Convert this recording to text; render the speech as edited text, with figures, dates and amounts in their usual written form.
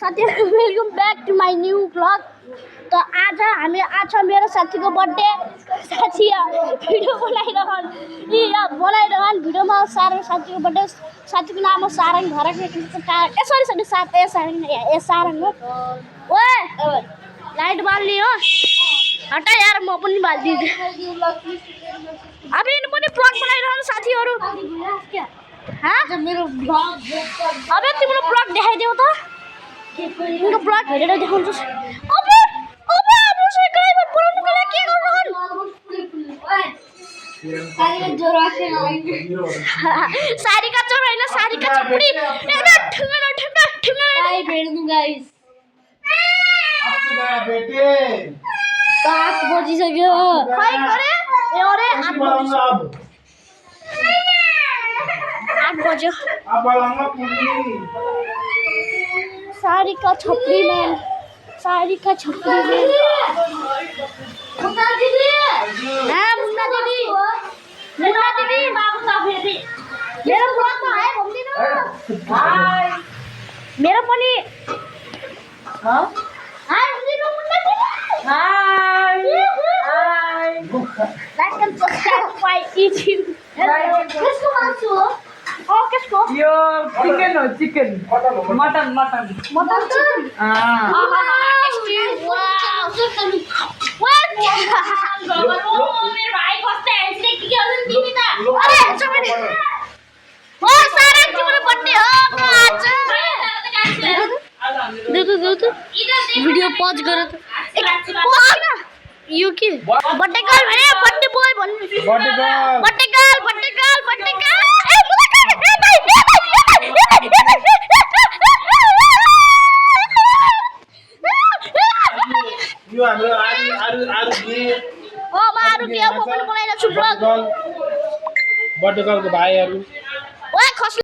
साथीहरु welcome back to my new blog. तो आज मेरो साथीको बर्थडे। साथी भिडियो बनाइरहन भिडियो में सारंग साथीको बर्थडे। साथीको नाम हो सारंग घरक सरी सारंग हो। ओए लाइट बाल्ने हो हटा यार म पनि बाल्दिन्छु। अब इन पनि ब्लग बनाइरहन साथीहरु। हाँ मेरो ब्लग अबे तिम्रो ब्लग देखाइदेऊ त। इनको ब्लग हेरेर देखाउँछु। अबे अबे हाम्रो सब्सक्राइबर बढाउनको लागि के गर्नुहुन? सारीका जोर आके आइगे। सारीका जोर हैन सारीका छपडी। एकदम ठुङ्गा हाय भेट्नु गाइस। आपको गया बेटे 7 बजिसक्यो। खै गरे? ए अरे 8 बज्यो। 8 बज्यो। अब आउनु पुग्ने सारीका छपडी में मुन्ना दिदी हाँ मुन्ना दिदी बाबू का फेरि मेरो ब्लगमा आए भनिदिनु। हाय मेरो पनि हाय भनिदिनु मुन्ना दिदी। हाय like and subscribe my YouTube. कसको मासु हो? किसको? यो चिकन हो चिकन मटन चिकन। मेरो भाइ कस्तो ह्यान्डसेक के गर्नु तिमी त? अरे चमेली ओ सारा तिम्रो बर्थडे हो आज। देऊ भिडियो पज गर त। यो के बर्थडे गर्ल भने बर्थडे बोय भन्नु। बर्थडे गर्ल ए यो हाम्रो आरु के ओ मारु के म पनि बनाइरा छु ब्लग। बर्थडे गर्लको भाइहरु ओए खस